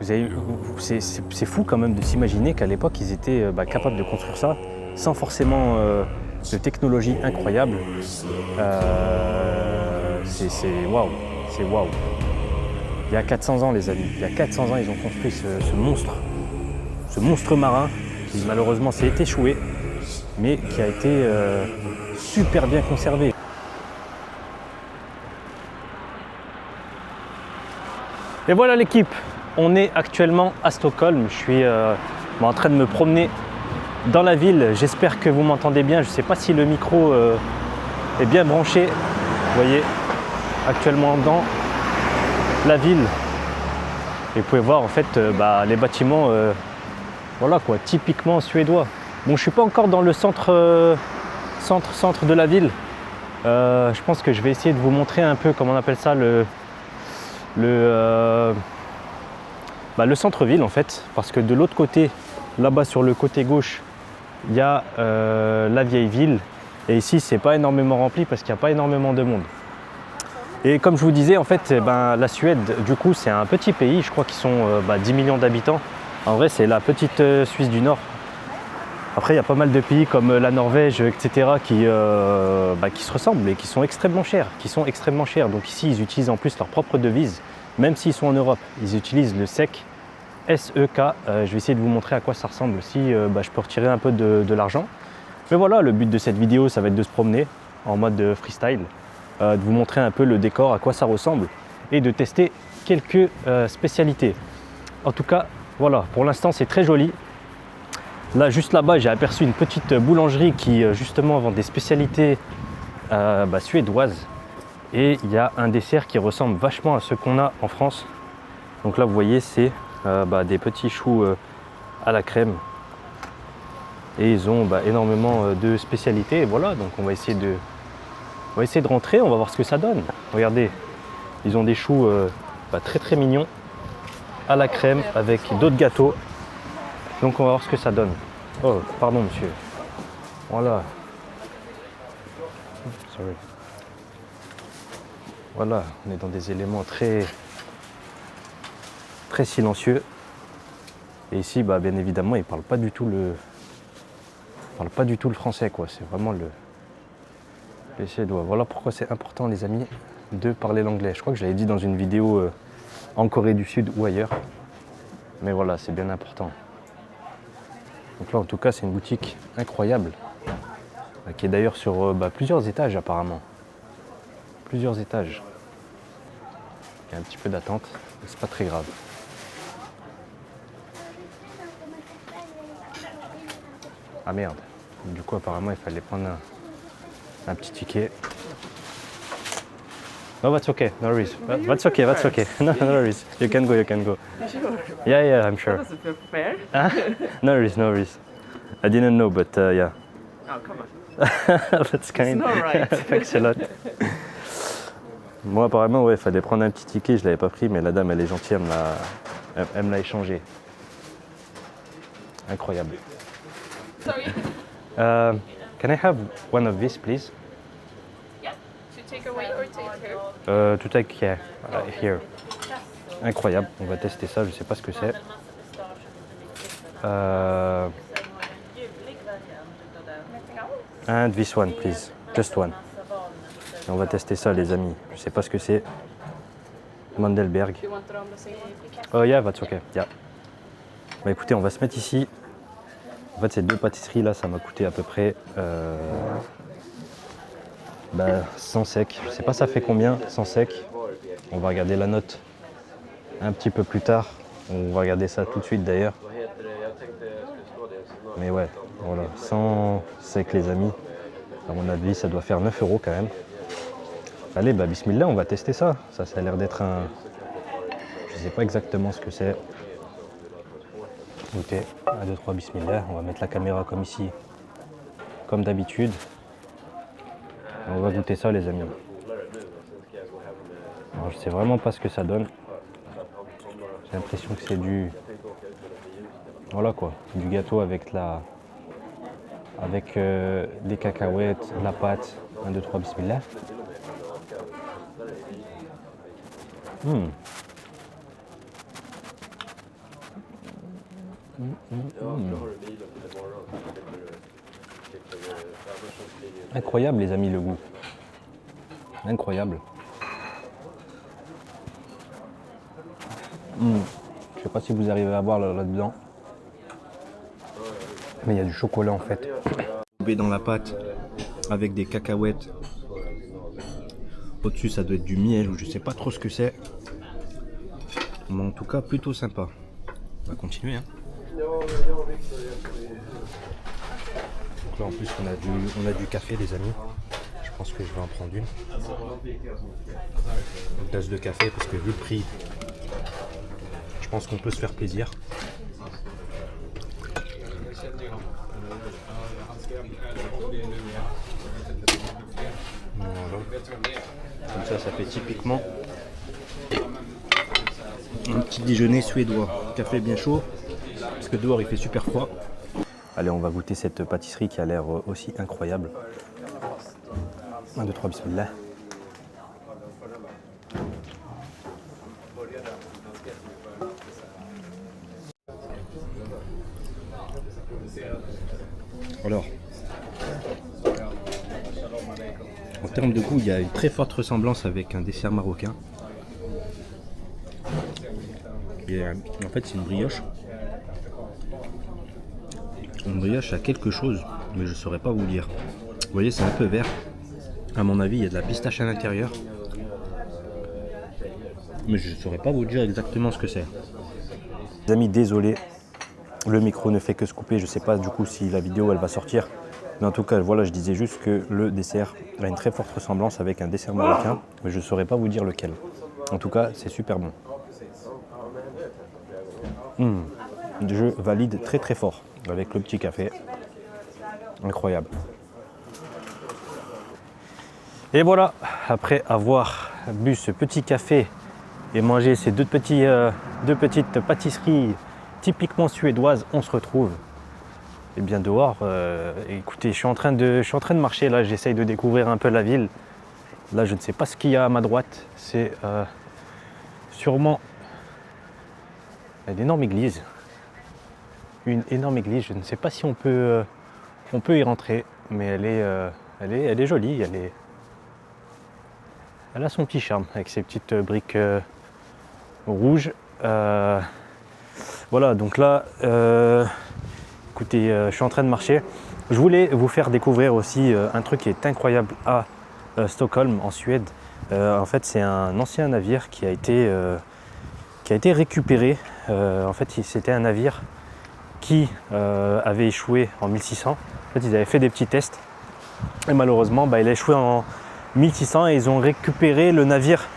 C'est fou quand même de s'imaginer qu'à l'époque, ils étaient capables de construire ça sans forcément de technologie incroyable. C'est waouh, c'est waouh. Il y a 400 ans, les amis, il y a 400 ans, ils ont construit ce monstre marin qui malheureusement s'est échoué, mais qui a été super bien conservé. Et voilà l'équipe, on est actuellement à Stockholm. Je suis en train de me promener dans la ville. J'espère que vous m'entendez bien. Je ne sais pas si le micro est bien branché. Vous voyez, actuellement dans la ville. Et vous pouvez voir en fait les bâtiments, voilà quoi, typiquement suédois. Bon, je ne suis pas encore dans le centre de la ville. Je pense que je vais essayer de vous montrer un peu, comment on appelle ça, le centre-ville en fait, parce que de l'autre côté, là-bas sur le côté gauche, il y a la vieille ville, et ici c'est pas énormément rempli parce qu'il n'y a pas énormément de monde. Et comme je vous disais, en fait, la Suède, du coup, c'est un petit pays, je crois qu'ils sont 10 millions d'habitants. En vrai, c'est la petite Suisse du Nord. Après, il y a pas mal de pays comme la Norvège, etc., qui se ressemblent et qui sont extrêmement chers. Donc ici, ils utilisent en plus leur propre devise, même s'ils sont en Europe. Ils utilisent le SEK, S-E-K. Je vais essayer de vous montrer à quoi ça ressemble si je peux retirer un peu de l'argent. Mais voilà, le but de cette vidéo, ça va être de se promener en mode freestyle, de vous montrer un peu le décor, à quoi ça ressemble, et de tester quelques spécialités. En tout cas, voilà, pour l'instant, c'est très joli. Là, juste là-bas, j'ai aperçu une petite boulangerie qui justement vend des spécialités suédoises. Et il y a un dessert qui ressemble vachement à ce qu'on a en France. Donc là, vous voyez, c'est des petits choux à la crème. Et ils ont énormément de spécialités. Et voilà, donc on va essayer de rentrer, on va voir ce que ça donne. Regardez, ils ont des choux très très mignons à la crème avec d'autres gâteaux. Donc on va voir ce que ça donne. Oh, pardon monsieur. Voilà. Sorry. Voilà, on est dans des éléments très silencieux. Et ici, bien évidemment, ils ne parlent pas du tout le français, quoi. C'est vraiment le suédois. Voilà pourquoi c'est important, les amis, de parler l'anglais. Je crois que je l'avais dit dans une vidéo en Corée du Sud ou ailleurs. Mais voilà, c'est bien important. Donc là, en tout cas, c'est une boutique incroyable, qui est d'ailleurs sur plusieurs étages apparemment. Plusieurs étages. Il y a un petit peu d'attente, mais c'est pas très grave. Ah merde. Du coup, apparemment, il fallait prendre un petit ticket. No, that's okay. No worries. That's okay. No worries. You can go. Sure. Yeah, I'm sure. That doesn't feel fair. No worries. I didn't know, but yeah. Oh, come on. That's kind. It's not right. Thanks a lot. Moi, apparemment, il fallait prendre un petit ticket. Je l'avais pas pris, mais la dame, elle est gentille, elle me l'a échangé. Incroyable. Sorry. Can I have one of these, please? Yeah. To take away or take here? To take here. Incroyable. On va tester ça. Je sais pas ce que c'est. And this one, please. Just one. Et on va tester ça, les amis. Je sais pas ce que c'est. Mandelberg. You want it on the same one? Oh yeah, that's okay. Yeah. Écoutez, on va se mettre ici. En fait, ces deux pâtisseries là, ça m'a coûté à peu près 100 SEK. Je sais pas ça fait combien, 100 SEK. On va regarder la note un petit peu plus tard. On va regarder ça tout de suite d'ailleurs. Mais ouais, voilà, 100 SEK les amis. À mon avis, ça doit faire 9 € quand même. Allez, bismillah, on va tester ça. Ça a l'air d'être un... Je sais pas exactement ce que c'est. Écoutez, 1, 2, 3, bismillah. On va mettre la caméra comme ici, comme d'habitude. On va goûter ça, les amis. Alors, je sais vraiment pas ce que ça donne. J'ai l'impression que c'est du... Voilà quoi, du gâteau avec les cacahuètes, la pâte. 1, 2, 3, bismillah. Incroyable les amis, le goût. Incroyable. Je sais pas si vous arrivez à voir là-dedans. Mais il y a du chocolat en fait. Dans la pâte avec des cacahuètes. Au-dessus ça doit être du miel ou je sais pas trop ce que c'est. Mais en tout cas plutôt sympa. On va continuer hein. Donc là en plus on a du café les amis. Je pense que je vais en prendre une tasse de café parce que vu le prix, je pense qu'on peut se faire plaisir. Voilà. Comme ça fait typiquement un petit déjeuner suédois. Café bien chaud parce que dehors il fait super froid. Allez, on va goûter cette pâtisserie qui a l'air aussi incroyable. 1, 2, 3, bismillah. Alors, en termes de goût, il y a une très forte ressemblance avec un dessert marocain. Et, en fait, c'est une brioche. Une brioche a quelque chose, mais je ne saurais pas vous dire. Vous voyez, c'est un peu vert. À mon avis, il y a de la pistache à l'intérieur. Mais je ne saurais pas vous dire exactement ce que c'est. Les amis, désolé. Le micro ne fait que se couper. Je ne sais pas du coup si la vidéo elle va sortir. Mais en tout cas, voilà, je disais juste que le dessert a une très forte ressemblance avec un dessert marocain. Mais je ne saurais pas vous dire lequel. En tout cas, c'est super bon. Je valide très très fort avec le petit café. Incroyable. Et voilà, après avoir bu ce petit café et mangé ces deux petites pâtisseries typiquement suédoises, on se retrouve et bien dehors. Écoutez, je suis en train de marcher là, j'essaye de découvrir un peu la ville. Là, je ne sais pas ce qu'il y a à ma droite. C'est sûrement une énorme église. Une énorme église. Je ne sais pas si on peut y rentrer, mais elle est jolie. Elle a son petit charme avec ses petites briques rouges. Voilà, donc là, écoutez, je suis en train de marcher. Je voulais vous faire découvrir aussi un truc qui est incroyable à Stockholm, en Suède. En fait, c'est un ancien navire qui a été récupéré. En fait, c'était un navire qui avait échoué en 1600. En fait, ils avaient fait des petits tests. Et malheureusement, il a échoué en 1600 et ils ont récupéré le navire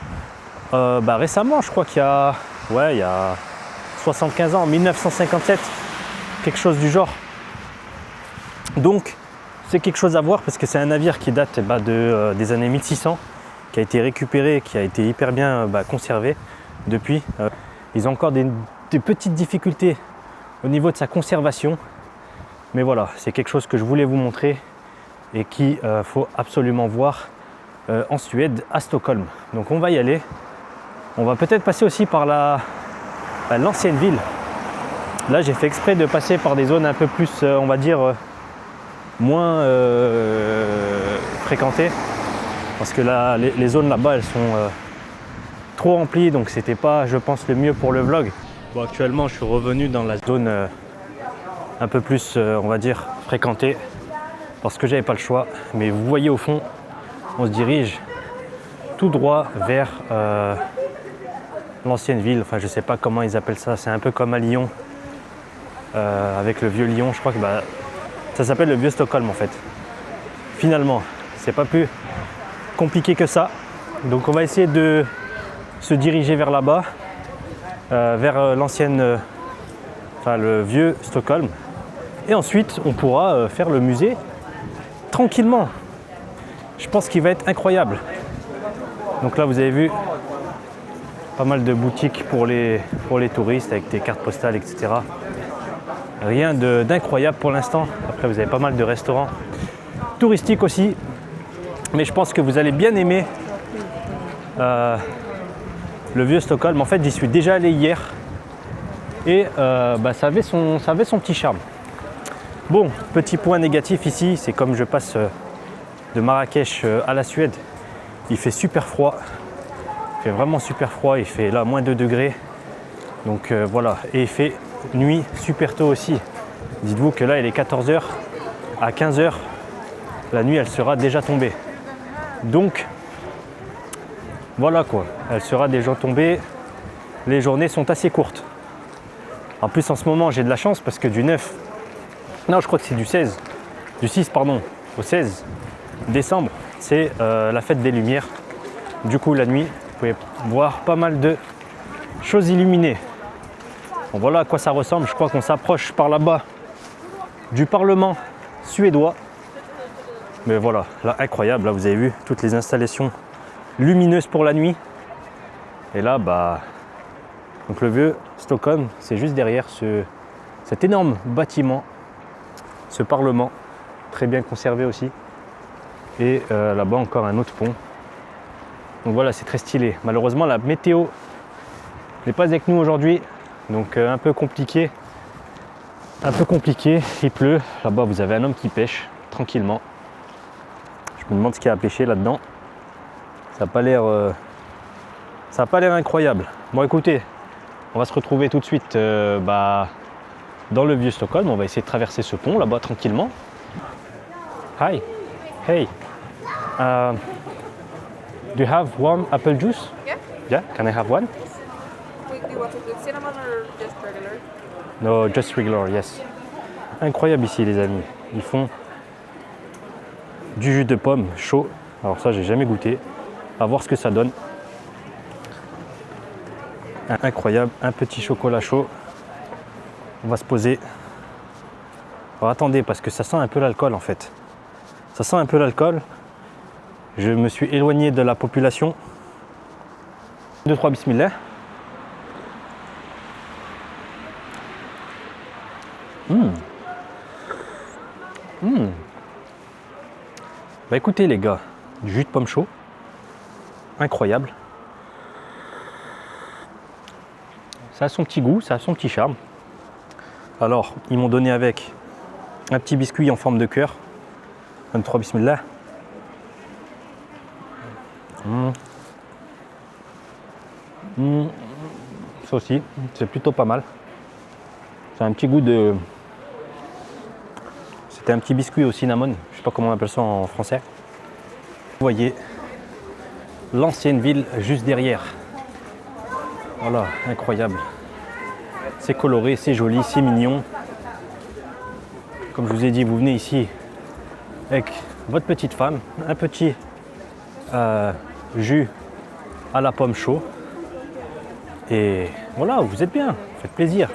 récemment, je crois qu'il y a 75 ans, en 1957, quelque chose du genre. Donc c'est quelque chose à voir parce que c'est un navire qui date des années 1600, qui a été récupéré, qui a été hyper bien conservé depuis. Ils ont encore des petites difficultés au niveau de sa conservation, mais voilà, c'est quelque chose que je voulais vous montrer et qu'il faut absolument voir en Suède, à Stockholm. Donc on va y aller. On va peut-être passer aussi par l'ancienne ville. Là, j'ai fait exprès de passer par des zones un peu plus, on va dire, moins fréquentées. Parce que là, les zones là-bas, elles sont trop remplies. Donc, c'était pas, je pense, le mieux pour le vlog. Bon, actuellement, je suis revenu dans la zone un peu plus, on va dire, fréquentée. Parce que j'avais pas le choix. Mais vous voyez au fond, on se dirige tout droit vers l'ancienne ville. Enfin, je sais pas comment ils appellent ça. C'est un peu comme à Lyon, avec le vieux Lyon. Je crois que ça s'appelle le vieux Stockholm en fait. Finalement, c'est pas plus compliqué que ça. Donc, on va essayer de se diriger vers là-bas, vers l'ancienne, le vieux Stockholm. Et ensuite, on pourra faire le musée tranquillement. Je pense qu'il va être incroyable. Donc là, vous avez vu pas mal de boutiques pour les touristes avec des cartes postales, etc. Rien d'incroyable pour l'instant. Après, vous avez pas mal de restaurants touristiques aussi. Mais je pense que vous allez bien aimer le vieux Stockholm. En fait, j'y suis déjà allé hier. Et ça avait son petit charme. Bon, petit point négatif ici, c'est comme je passe de Marrakech à la Suède, il fait super froid. Il fait vraiment super froid, il fait là moins 2 degrés. Donc voilà, et il fait nuit super tôt aussi. Dites-vous que là il est 14 h, à 15 h, la nuit elle sera déjà tombée. Donc voilà quoi, elle sera déjà tombée. Les journées sont assez courtes. En plus en ce moment j'ai de la chance parce que du 9, non je crois que c'est du 6 au 16 décembre, c'est la fête des Lumières. Du coup la nuit, vous pouvez voir pas mal de choses illuminées. Bon, voilà à quoi ça ressemble, je crois qu'on s'approche par là-bas du Parlement suédois. Mais voilà, là incroyable, là vous avez vu toutes les installations lumineuses pour la nuit. Et là donc le vieux Stockholm, c'est juste derrière cet énorme bâtiment, ce Parlement, très bien conservé aussi. Et là-bas encore un autre pont. Donc voilà, c'est très stylé. Malheureusement la météo n'est pas avec nous aujourd'hui, donc un peu compliqué. Il pleut. Là-bas vous avez un homme qui pêche tranquillement. Je me demande ce qu'il y a à pêcher là-dedans. Ça n'a pas l'air incroyable. Bon écoutez, on va se retrouver tout de suite dans le vieux Stockholm. On va essayer de traverser ce pont là-bas tranquillement. Hi, hey, do you have one apple juice? Yeah. Yeah, can I have one? Do you want it with cinnamon or just regular? No, just regular, yes. Incroyable ici les amis. Ils font du jus de pomme chaud. Alors ça j'ai jamais goûté. À voir ce que ça donne. Incroyable, un petit chocolat chaud. On va se poser. Alors attendez, parce que ça sent un peu l'alcool en fait. Ça sent un peu l'alcool. Je me suis éloigné de la population. 2, 3, bismillah. Bah écoutez les gars, du jus de pomme chaud. Incroyable. Ça a son petit goût, ça a son petit charme. Alors, ils m'ont donné avec un petit biscuit en forme de cœur. 1, 2, 3, bismillah. Ça aussi, c'est plutôt pas mal. C'est un petit goût de... C'était un petit biscuit au cinnamon. Je sais pas comment on appelle ça en français. Vous voyez l'ancienne ville juste derrière. Voilà, incroyable. C'est coloré, c'est joli, c'est mignon. Comme je vous ai dit, vous venez ici avec votre petite femme, un petit jus à la pomme chaud. Et voilà, vous êtes bien, faites plaisir.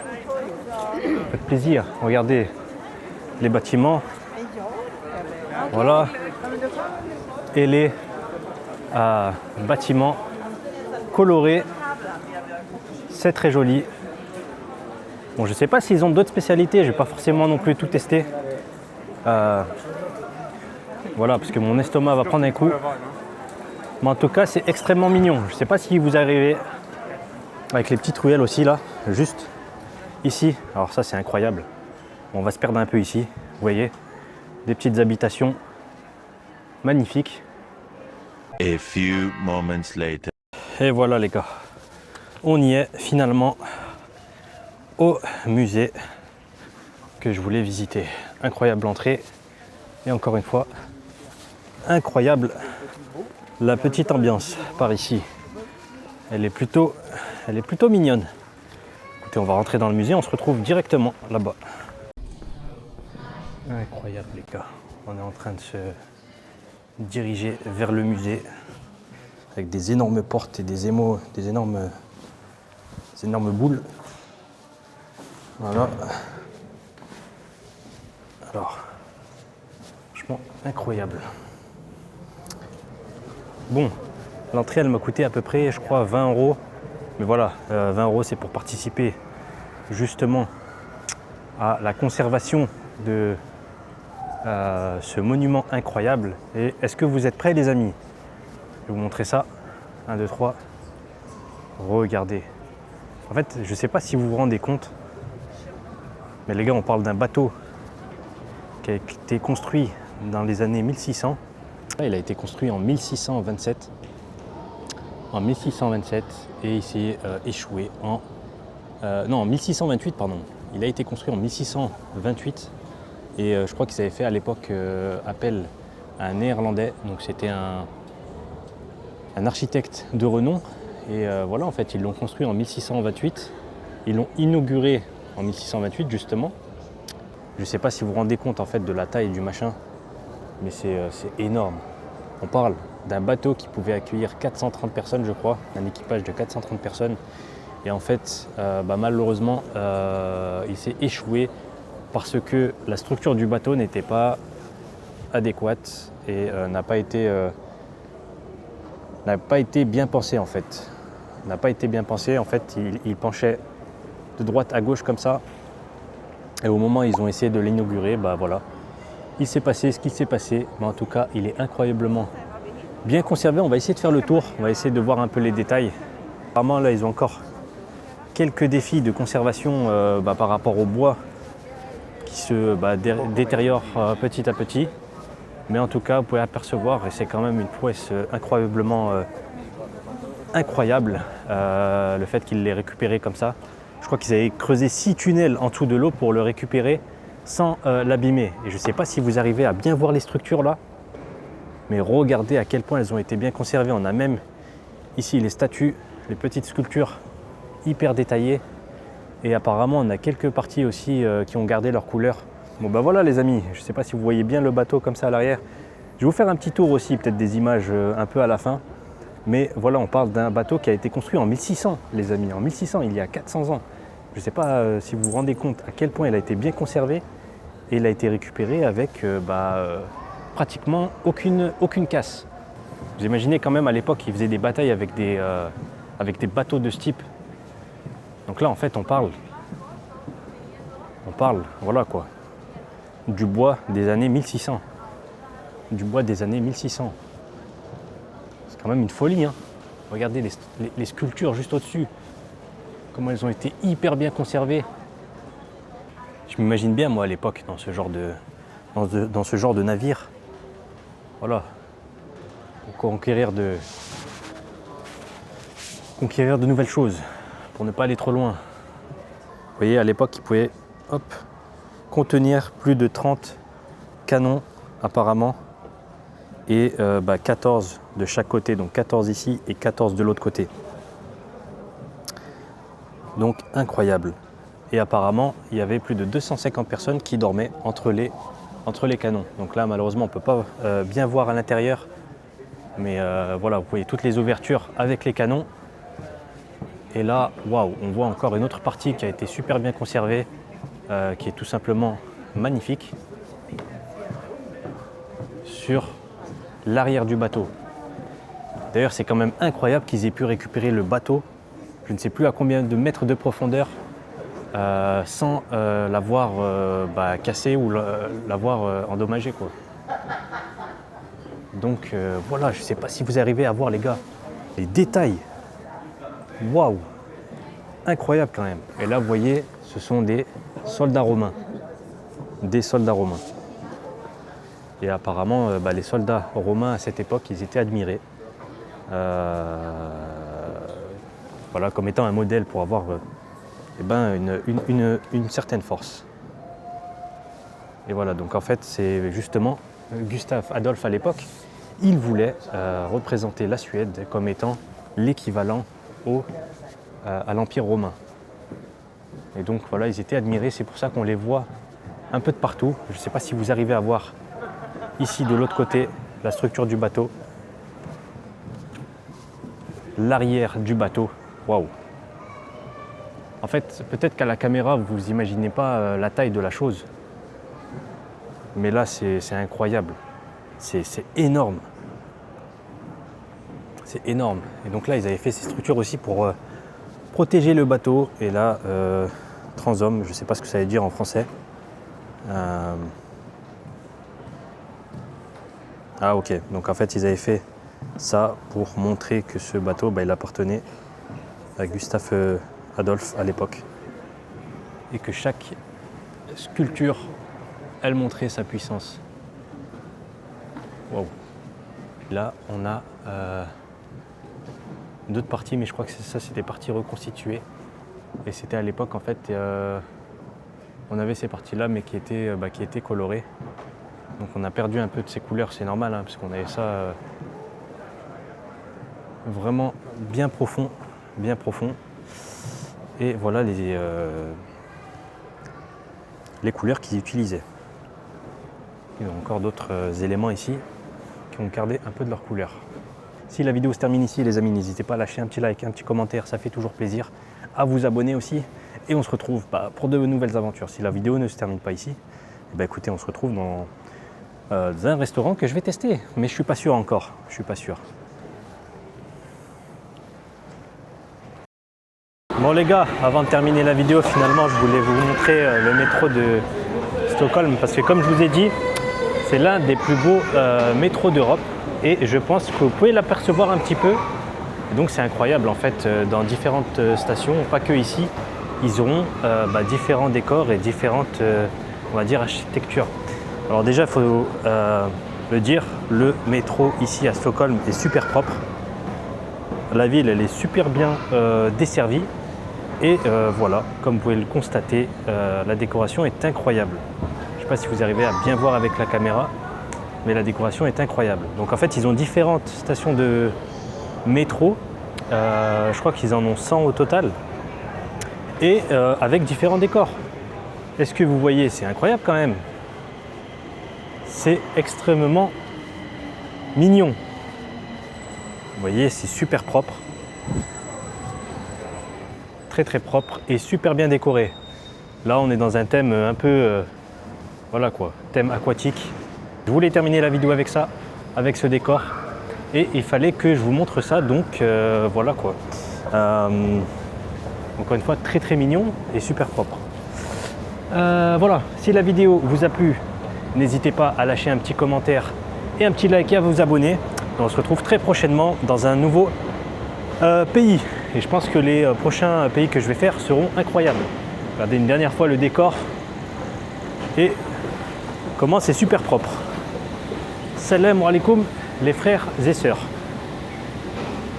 Faites plaisir, regardez les bâtiments. Voilà. Et les bâtiments colorés. C'est très joli. Bon, je ne sais pas s'ils ont d'autres spécialités, je ne vais pas forcément non plus tout tester. Voilà, parce que mon estomac va prendre un coup. Mais en tout cas, c'est extrêmement mignon. Je ne sais pas si vous arrivez avec les petites ruelles aussi là, juste ici. Alors ça, c'est incroyable. On va se perdre un peu ici. Vous voyez, des petites habitations magnifiques. A few moments later. Et voilà les gars, on y est finalement au musée que je voulais visiter. Incroyable entrée et encore une fois, incroyable la petite ambiance par ici. Elle est plutôt mignonne. Écoutez, on va rentrer dans le musée, on se retrouve directement là-bas. Incroyable les gars, on est en train de se diriger vers le musée avec des énormes portes et des énormes boules. Voilà. Alors, franchement incroyable. Bon, l'entrée elle m'a coûté à peu près, je crois, 20 €. Mais voilà, 20 € c'est pour participer justement à la conservation de ce monument incroyable. Et est-ce que vous êtes prêts les amis? Je vais vous montrer ça. 1, 2, 3. Regardez. En fait, je ne sais pas si vous vous rendez compte, mais les gars, on parle d'un bateau qui a été construit dans les années 1600. Il a été construit en 1627. En 1627 et il s'est échoué en 1628 pardon. Il a été construit en 1628 et je crois qu'ils avaient fait à l'époque appel à un néerlandais, donc c'était un architecte de renom et voilà, en fait ils l'ont construit en 1628, ils l'ont inauguré en 1628 justement. Je ne sais pas si vous vous rendez compte en fait de la taille du machin, mais c'est énorme. On parle d'un bateau qui pouvait accueillir 430 personnes, je crois, un équipage de 430 personnes. Et en fait, malheureusement, il s'est échoué parce que la structure du bateau n'était pas adéquate et n'a pas été bien pensée en fait. N'a pas été bien pensé. En fait, il penchait de droite à gauche comme ça. Et au moment où ils ont essayé de l'inaugurer, voilà. Il s'est passé ce qu'il s'est passé, mais en tout cas, il est incroyablement bien conservé. On va essayer de faire le tour, on va essayer de voir un peu les détails. Apparemment, là, ils ont encore quelques défis de conservation par rapport au bois qui se détériore petit à petit. Mais en tout cas, vous pouvez apercevoir, et c'est quand même une prouesse incroyablement incroyable, le fait qu'ils l'aient récupéré comme ça. Je crois qu'ils avaient creusé 6 tunnels en dessous de l'eau pour le récupérer sans l'abîmer. Et je ne sais pas si vous arrivez à bien voir les structures là, mais regardez à quel point elles ont été bien conservées. On a même ici les statues, les petites sculptures hyper détaillées. Et apparemment on a quelques parties aussi qui ont gardé leur couleur. Bon voilà les amis, je ne sais pas si vous voyez bien le bateau comme ça à l'arrière. Je vais vous faire un petit tour aussi, peut-être des images un peu à la fin. Mais voilà, on parle d'un bateau qui a été construit en 1600 les amis, en 1600, il y a 400 ans. Je ne sais pas si vous vous rendez compte à quel point il a été bien conservé. Et il a été récupéré avec pratiquement aucune casse. Vous imaginez quand même à l'époque, ils faisaient des batailles avec des bateaux de ce type. Donc là, en fait, on parle, voilà quoi, du bois des années 1600. Du bois des années 1600. C'est quand même une folie, hein. Regardez les sculptures juste au-dessus. Comment elles ont été hyper bien conservées. Je m'imagine bien, moi, à l'époque, dans ce genre de navire. Voilà. Pour conquérir de nouvelles choses, pour ne pas aller trop loin. Vous voyez, à l'époque, ils pouvaient contenir plus de 30 canons, apparemment, et 14 de chaque côté, donc 14 ici et 14 de l'autre côté. Donc, incroyable. Et apparemment, il y avait plus de 250 personnes qui dormaient entre les canons. Donc là, malheureusement, on ne peut pas bien voir à l'intérieur. Mais voilà, vous voyez toutes les ouvertures avec les canons. Et là, waouh, on voit encore une autre partie qui a été super bien conservée, qui est tout simplement magnifique, sur l'arrière du bateau. D'ailleurs, c'est quand même incroyable qu'ils aient pu récupérer le bateau, je ne sais plus à combien de mètres de profondeur, sans l'avoir cassé ou l'avoir endommagé, quoi. Donc voilà, je ne sais pas si vous arrivez à voir, les gars, les détails. Waouh, incroyable quand même. Et là, vous voyez, ce sont des soldats romains. Des soldats romains. Et apparemment, les soldats romains à cette époque, ils étaient admirés. Voilà, comme étant un modèle pour avoir une certaine force. Et voilà, donc en fait, c'est justement Gustave Adolphe à l'époque, il voulait représenter la Suède comme étant l'équivalent à l'Empire romain. Et donc voilà, ils étaient admirés, c'est pour ça qu'on les voit un peu de partout. Je ne sais pas si vous arrivez à voir ici de l'autre côté la structure du bateau, l'arrière du bateau. Waouh! En fait, peut-être qu'à la caméra, vous n'imaginez pas la taille de la chose. Mais là, c'est incroyable. C'est énorme. C'est énorme. Et donc là, ils avaient fait ces structures aussi pour protéger le bateau. Et là, transom, je ne sais pas ce que ça veut dire en français. Ah ok, donc en fait, ils avaient fait ça pour montrer que ce bateau, il appartenait à Gustave Adolphe à l'époque. Et que chaque sculpture, elle montrait sa puissance. Wow. Là, on a d'autres parties, mais je crois que ça, c'est des parties reconstituées. Et c'était à l'époque, en fait, on avait ces parties-là, mais qui étaient colorées. Donc on a perdu un peu de ces couleurs, c'est normal, hein, parce qu'on avait ça vraiment bien profond, bien profond. Et voilà les couleurs qu'ils utilisaient. Il y a encore d'autres éléments ici qui ont gardé un peu de leur couleur. Si la vidéo se termine ici, les amis, n'hésitez pas à lâcher un petit like, un petit commentaire, ça fait toujours plaisir. À vous abonner aussi. Et on se retrouve pour de nouvelles aventures. Si la vidéo ne se termine pas ici, écoutez, on se retrouve dans un restaurant que je vais tester. Mais je ne suis pas sûr encore. Je suis pas sûr. Bon les gars, avant de terminer la vidéo, finalement, je voulais vous montrer le métro de Stockholm. Parce que comme je vous ai dit, c'est l'un des plus beaux métros d'Europe. Et je pense que vous pouvez l'apercevoir un petit peu. Et donc c'est incroyable en fait, dans différentes stations, pas que ici, ils auront différents décors et différentes, on va dire, architectures. Alors déjà, il faut le dire, le métro ici à Stockholm est super propre. La ville, elle est super bien desservie. Et voilà, comme vous pouvez le constater, la décoration est incroyable. Je ne sais pas si vous arrivez à bien voir avec la caméra, mais la décoration est incroyable. Donc en fait, ils ont différentes stations de métro. Je crois qu'ils en ont 100 au total. Et avec différents décors. Est-ce que vous voyez? C'est incroyable quand même. C'est extrêmement mignon. Vous voyez, c'est super propre. Très très propre et super bien décoré. Là, on est dans un thème un peu, voilà quoi, thème aquatique. Je voulais terminer la vidéo avec ça, avec ce décor. Et il fallait que je vous montre ça, donc voilà quoi. Encore une fois, très très mignon et super propre. Voilà, si la vidéo vous a plu, n'hésitez pas à lâcher un petit commentaire et un petit like et à vous abonner. On se retrouve très prochainement dans un nouveau pays. Et je pense que les prochains pays que je vais faire seront incroyables. Regardez une dernière fois le décor et comment c'est super propre. Salam alaikum les frères et sœurs.